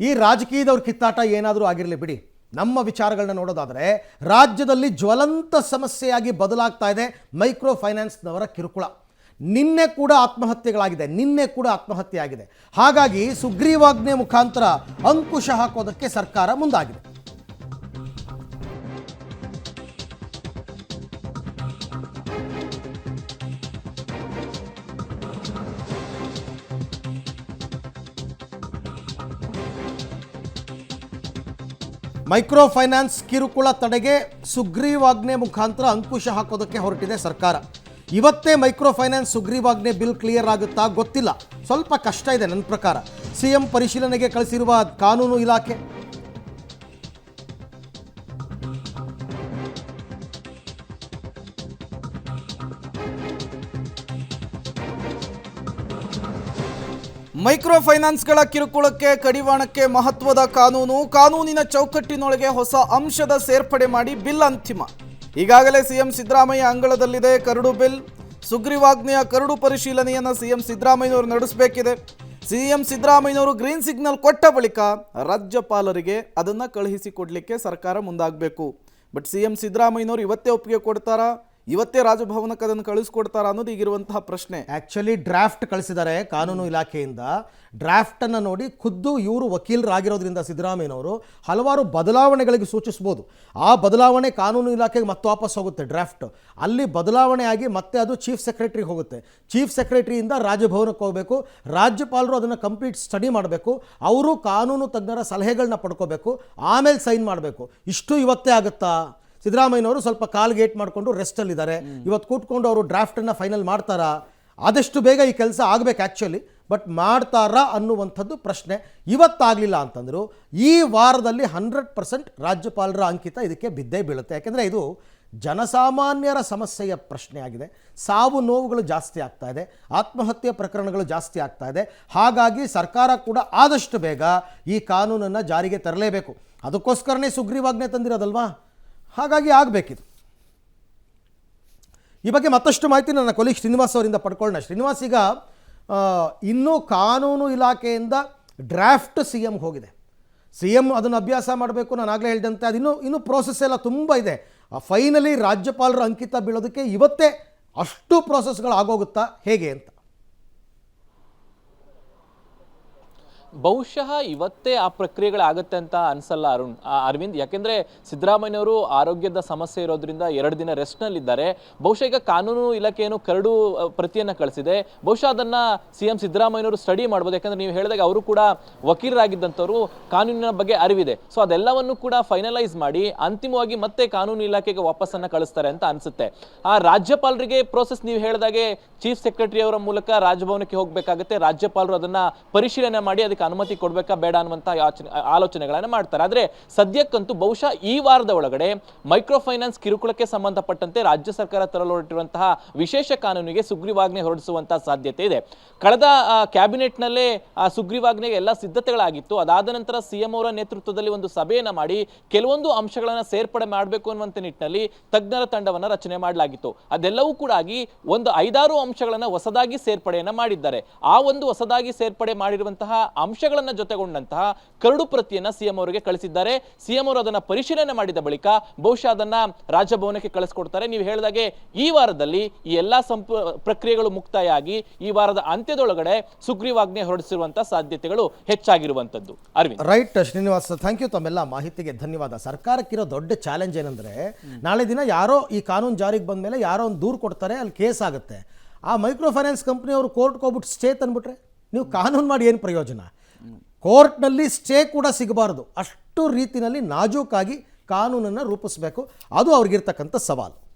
ಈ ರಾಜಕೀಯದವ್ರ ಕಿತ್ತಾಟ ಏನಾದರೂ ಆಗಿರಲಿ ಬಿಡಿ, ನಮ್ಮ ವಿಚಾರಗಳನ್ನ ನೋಡೋದಾದರೆ ರಾಜ್ಯದಲ್ಲಿ ಜ್ವಲಂತ ಸಮಸ್ಯೆಯಾಗಿ ಬದಲಾಗ್ತಾ ಇದೆ ಮೈಕ್ರೋ ಫೈನಾನ್ಸ್ನವರ ಕಿರುಕುಳ. ನಿನ್ನೆ ಕೂಡ ಆತ್ಮಹತ್ಯೆ ಆಗಿದೆ. ಹಾಗಾಗಿ ಸುಗ್ರೀವಾಜ್ಞೆ ಮುಖಾಂತರ ಅಂಕುಶ ಹಾಕೋದಕ್ಕೆ ಸರ್ಕಾರ ಮುಂದಾಗಿದೆ. ಮೈಕ್ರೋ ಫೈನಾನ್ಸ್ ಕಿರುಕುಳ ತಡೆಗೆ ಸುಗ್ರೀವಾಜ್ಞೆ ಮುಖಾಂತರ ಅಂಕುಶ ಹಾಕೋದಕ್ಕೆ ಹೊರಟಿದೆ ಸರ್ಕಾರ. ಇವತ್ತೇ ಮೈಕ್ರೋ ಫೈನಾನ್ಸ್ ಸುಗ್ರೀವಾಜ್ಞೆ ಬಿಲ್ ಕ್ಲಿಯರ್ ಆಗುತ್ತಾ ಗೊತ್ತಿಲ್ಲ, ಸ್ವಲ್ಪ ಕಷ್ಟ ಇದೆ ನನ್ನ ಪ್ರಕಾರ. ಸಿಎಂ ಪರಿಶೀಲನೆಗೆ ಕಳಿಸಿರುವ ಕಾನೂನು ಇಲಾಖೆ ಮೈಕ್ರೋ ಫೈನಾನ್ಸ್ಗಳ ಕಿರುಕುಳಕ್ಕೆ ಕಡಿವಾಣಕ್ಕೆ ಮಹತ್ವದ ಕಾನೂನಿನ ಚೌಕಟ್ಟಿನೊಳಗೆ ಹೊಸ ಅಂಶದ ಸೇರ್ಪಡೆ ಮಾಡಿ ಬಿಲ್ ಅಂತಿಮ. ಈಗಾಗಲೇ CM Siddaramaiah ಅಂಗಳದಲ್ಲಿದೆ curd bill. ಸುಗ್ರೀವಾಜ್ಞೆಯ curd ಪರಿಶೀಲನೆಯನ್ನು ಸಿಎಂ ಸಿದ್ದರಾಮಯ್ಯನವರು ನಡೆಸಬೇಕಿದೆ. ಸಿಎಂ ಸಿದ್ದರಾಮಯ್ಯನವರು ಗ್ರೀನ್ ಸಿಗ್ನಲ್ ಕೊಟ್ಟ ಬಳಿಕ ರಾಜ್ಯಪಾಲರಿಗೆ ಅದನ್ನು ಕಳುಹಿಸಿಕೊಡ್ಲಿಕ್ಕೆ ಸರ್ಕಾರ ಮುಂದಾಗಬೇಕು. ಬಟ್ ಸಿಎಂ ಸಿದ್ದರಾಮಯ್ಯನವರು ಇವತ್ತೇ ಒಪ್ಪಿಗೆ ಕೊಡ್ತಾರಾ, ಇವತ್ತೇ ರಾಜಭವನಕ್ಕೆ ಅದನ್ನು ಕಳಿಸ್ಕೊಡ್ತಾರ ಅನ್ನೋದು ಈಗಿರುವಂತಹ ಪ್ರಶ್ನೆ. ಆ್ಯಕ್ಚುಲಿ ಡ್ರಾಫ್ಟ್ ಕಳಿಸಿದ್ದಾರೆ ಕಾನೂನು ಇಲಾಖೆಯಿಂದ. ಡ್ರಾಫ್ಟನ್ನು ನೋಡಿ ಖುದ್ದು ಇವರು ವಕೀಲರಾಗಿರೋದ್ರಿಂದ ಸಿದ್ದರಾಮಯ್ಯನವರು ಹಲವಾರು ಬದಲಾವಣೆಗಳಿಗೆ ಸೂಚಿಸ್ಬೋದು. ಆ ಬದಲಾವಣೆ ಕಾನೂನು ಇಲಾಖೆಗೆ ಮತ್ತೆ ವಾಪಸ್ ಹೋಗುತ್ತೆ. ಡ್ರಾಫ್ಟ್ ಅಲ್ಲಿ ಬದಲಾವಣೆ ಆಗಿ ಮತ್ತೆ ಅದು ಚೀಫ್ ಸೆಕ್ರೆಟರಿಗೆ ಹೋಗುತ್ತೆ. ಚೀಫ್ ಸೆಕ್ರೆಟರಿಯಿಂದ ರಾಜಭವನಕ್ಕೆ ಹೋಗಬೇಕು. ರಾಜ್ಯಪಾಲರು ಅದನ್ನು ಕಂಪ್ಲೀಟ್ ಸ್ಟಡಿ ಮಾಡಬೇಕು. ಅವರು ಕಾನೂನು ತಜ್ಞರ ಸಲಹೆಗಳನ್ನ ಪಡ್ಕೋಬೇಕು, ಆಮೇಲೆ ಸೈನ್ ಮಾಡಬೇಕು. ಇಷ್ಟು ಇವತ್ತೇ ಆಗುತ್ತಾ? ಸಿದ್ದರಾಮಯ್ಯನವರು ಸ್ವಲ್ಪ ಕಾಲ್ಗೇಟ್ ಮಾಡಿಕೊಂಡು ರೆಸ್ಟಲ್ಲಿದ್ದಾರೆ. ಇವತ್ತು ಕೂತ್ಕೊಂಡು ಅವರು ಡ್ರಾಫ್ಟನ್ನು ಫೈನಲ್ ಮಾಡ್ತಾರಾ? ಆದಷ್ಟು ಬೇಗ ಈ ಕೆಲಸ ಆಗಬೇಕು ಆ್ಯಕ್ಚುಲಿ, ಬಟ್ ಮಾಡ್ತಾರಾ ಅನ್ನುವಂಥದ್ದು ಪ್ರಶ್ನೆ. ಇವತ್ತಾಗಲಿಲ್ಲ ಅಂತಂದರು ಈ ವಾರದಲ್ಲಿ 100% ರಾಜ್ಯಪಾಲರ ಅಂಕಿತ ಇದಕ್ಕೆ ಬಿದ್ದೇ ಬೀಳುತ್ತೆ. ಯಾಕೆಂದರೆ ಇದು ಜನಸಾಮಾನ್ಯರ ಸಮಸ್ಯೆಯ ಪ್ರಶ್ನೆ ಆಗಿದೆ. ಸಾವು ನೋವುಗಳು ಜಾಸ್ತಿ ಆಗ್ತಾ ಇದೆ, ಆತ್ಮಹತ್ಯೆ ಪ್ರಕರಣಗಳು ಜಾಸ್ತಿ ಆಗ್ತಾ ಇದೆ. ಹಾಗಾಗಿ ಸರ್ಕಾರ ಕೂಡ ಆದಷ್ಟು ಬೇಗ ಈ ಕಾನೂನನ್ನು ಜಾರಿಗೆ ತರಲೇಬೇಕು. ಅದಕ್ಕೋಸ್ಕರನೇ ಸುಗ್ರೀವಾಜ್ಞೆ ತಂದಿರೋದಲ್ವಾ, ಹಾಗಾಗಿ ಆಗಬೇಕಿದು. ಈ ಬಗ್ಗೆ ಮತ್ತಷ್ಟು ಮಾಹಿತಿ ನನ್ನ ಕೊಲೀಗ್ ಶ್ರೀನಿವಾಸ್ ಅವರಿಂದ ಪಡ್ಕೊಳ್ಳೋಣ. ಶ್ರೀನಿವಾಸ್, ಈಗ ಇನ್ನೂ ಕಾನೂನು ಇಲಾಖೆಯಿಂದ ಡ್ರಾಫ್ಟ್ ಸಿ ಎಂಗೆ ಹೋಗಿದೆ. ಸಿ ಎಂ ಅದನ್ನು ಅಭ್ಯಾಸ ಮಾಡಬೇಕು. ನಾನು ಆಗಲೇ ಹೇಳಿದಂತೆ ಅದು ಇನ್ನೂ ಪ್ರೋಸೆಸ್ ಎಲ್ಲ ತುಂಬ ಇದೆ. ಫೈನಲಿ ರಾಜ್ಯಪಾಲರ ಅಂಕಿತ ಬೀಳೋದಕ್ಕೆ ಇವತ್ತೇ ಅಷ್ಟು ಪ್ರೋಸೆಸ್ಗಳು ಆಗೋಗುತ್ತಾ ಹೇಗೆ ಅಂತ? ಬಹುಶಃ ಇವತ್ತೇ ಆ ಪ್ರಕ್ರಿಯೆಗಳಾಗುತ್ತೆ ಅಂತ ಅನ್ಸಲ್ಲ ಅರವಿಂದ್. ಯಾಕೆಂದ್ರೆ ಸಿದ್ದರಾಮಯ್ಯನವರು ಆರೋಗ್ಯದ ಸಮಸ್ಯೆ ಇರೋದ್ರಿಂದ 2 ದಿನ ರೆಸ್ಟ್ನಲ್ಲಿದ್ದಾರೆ. ಬಹುಶಃ ಈಗ ಕಾನೂನು ಇಲಾಖೆಯನ್ನು ಕರಡು ಪ್ರತಿಯನ್ನು ಕಳಿಸಿದೆ. ಬಹುಶಃ ಅದನ್ನ ಸಿಎಂ ಸಿದ್ದರಾಮಯ್ಯನವರು ಸ್ಟಡಿ ಮಾಡ್ಬೋದು. ಯಾಕಂದ್ರೆ ನೀವು ಹೇಳಿದಾಗ ಅವರು ಕೂಡ ವಕೀಲರಾಗಿದ್ದಂಥವ್ರು, ಕಾನೂನಿನ ಬಗ್ಗೆ ಅರಿವಿದೆ. ಸೊ ಅದೆಲ್ಲವನ್ನು ಕೂಡ ಫೈನಲೈಸ್ ಮಾಡಿ ಅಂತಿಮವಾಗಿ ಮತ್ತೆ ಕಾನೂನು ಇಲಾಖೆಗೆ ವಾಪಸ್ಸನ್ನ ಕಳಿಸ್ತಾರೆ ಅಂತ ಅನ್ಸುತ್ತೆ. ಆ ರಾಜ್ಯಪಾಲರಿಗೆ ಪ್ರೋಸೆಸ್ ನೀವು ಹೇಳಿದಾಗೆ ಚೀಫ್ ಸೆಕ್ರೆಟರಿ ಅವರ ಮೂಲಕ ರಾಜಭವನಕ್ಕೆ ಹೋಗ್ಬೇಕಾಗುತ್ತೆ. ರಾಜ್ಯಪಾಲರು ಅದನ್ನ ಪರಿಶೀಲನೆ ಮಾಡಿ ಅದಕ್ಕೆ ಅನುಮತಿ ಕೊಡ್ಬೇಕಾ ಬೇಡ ಅನ್ನುವಂತ ಆಲೋಚನೆಗಳನ್ನ ಮಾಡ್ತಾರೆ. ಆದ್ರೆ ಸದ್ಯಕ್ಕಂತೂ ಬಹುಶಃ ಈ ವಾರದ ಒಳಗಡೆ ಮೈಕ್ರೋ ಫೈನಾನ್ಸ್ ಕಿರುಕುಳಕ್ಕೆ ಸಂಬಂಧಪಟ್ಟಂತೆ ರಾಜ್ಯ ಸರ್ಕಾರ ತರಲು ಹೊರಟಿರುವಂತಹ ವಿಶೇಷ ಕಾನೂನಿಗೆ ಸುಗ್ರೀವಾಜ್ಞೆ ಹೊರಡಿಸುವಂತಹ ಸಾಧ್ಯತೆ ಇದೆ. ಕಳೆದ ಕ್ಯಾಬಿನೆಟ್ ನಲ್ಲೇ ಆ ಸುಗ್ರೀವಾಜ್ಞೆಗೆ ಎಲ್ಲ ಸಿದ್ಧತೆಗಳಾಗಿತ್ತು. ಅದಾದ ನಂತರ ಸಿಎಂ ಅವರ ನೇತೃತ್ವದಲ್ಲಿ ಒಂದು ಸಭೆಯನ್ನ ಮಾಡಿ ಕೆಲವೊಂದು ಅಂಶಗಳನ್ನ ಸೇರ್ಪಡೆ ಮಾಡಬೇಕು ಅನ್ನುವಂತ ನಿಟ್ಟಿನಲ್ಲಿ ತಜ್ಞರ ತಂಡವನ್ನ ರಚನೆ ಮಾಡಲಾಗಿತ್ತು. ಅದೆಲ್ಲವೂ ಕೂಡ ಆಗಿ ಒಂದು 5-6 ಅಂಶಗಳನ್ನ ಹೊಸದಾಗಿ ಸೇರ್ಪಡೆಯನ್ನ ಮಾಡಿದ್ದಾರೆ. ಆ ಒಂದು ಹೊಸದಾಗಿ ಸೇರ್ಪಡೆ ಮಾಡಿರುವಂತಹ ಅಂಶಗಳನ್ನ ಜೊತೆಗೊಂಡಂತಹ ಕರಡು ಪ್ರತಿಯನ್ನ ಸಿಎಂ ಅವರಿಗೆ ಕಳಿಸಿದ್ದಾರೆ. ಸಿಎಂ ಅವರು ಅದನ್ನ ಪರಿಶೀಲನೆ ಮಾಡಿದ ಬಳಿಕ ಬಹುಶಃ ಅದನ್ನ ರಾಜಭವನಕ್ಕೆ ಕಳಿಸ್ಕೊಡ್ತಾರೆ. ನೀವು ಹೇಳಿದಾಗೆ ಈ ವಾರದಲ್ಲಿ ಈ ಎಲ್ಲಾ ಪ್ರಕ್ರಿಯೆಗಳು ಮುಕ್ತಾಯ ಆಗಿ ಈ ವಾರದ ಅಂತ್ಯದೊಳಗಡೆ ಸುಗ್ರೀವಾಜ್ಞೆ ಹೊರಡಿಸಿರುವಂತಹ ಸಾಧ್ಯತೆಗಳು ಹೆಚ್ಚಾಗಿರುವಂತದ್ದು. Arvind. Right Srinivas, thank you. ತಮ್ಮೆಲ್ಲ ಮಾಹಿತಿಗೆ ಧನ್ಯವಾದ. ಸರ್ಕಾರಕ್ಕಿರೋ ದೊಡ್ಡ ಚಾಲೆಂಜ್ ಏನಂದ್ರೆ, ನಾಳೆ ದಿನ ಯಾರೋ ಈ ಕಾನೂನು ಜಾರಿಗೆ ಬಂದ ಮೇಲೆ ಯಾರೋ ಒಂದು ದೂರು ಕೊಡ್ತಾರೆ, ಅಲ್ಲಿ ಕೇಸ್ ಆಗುತ್ತೆ. ಆ ಮೈಕ್ರೋ ಫೈನಾನ್ಸ್ ಕಂಪ್ನಿಯವರು ಕೋರ್ಟ್ಗೆ ಹೋಗ್ಬಿಟ್ಟು ಸ್ಟೇ ತಂದ್ಬಿಟ್ರೆ ನೀವು ಕಾನೂನು ಮಾಡಿ ಏನು ಪ್ರಯೋಜನ? ಕೋರ್ಟ್ನಲ್ಲಿ ಸ್ಟೇ ಕೂಡ ಸಿಗಬಾರ್ದು. ಅಷ್ಟು ರೀತಿಯಲ್ಲಿ ನಾಜೂಕಾಗಿ ಕಾನೂನನ್ನು ರೂಪಿಸಬೇಕು. ಅದು ಅವ್ರಿಗಿರ್ತಕ್ಕಂಥ ಸವಾಲು.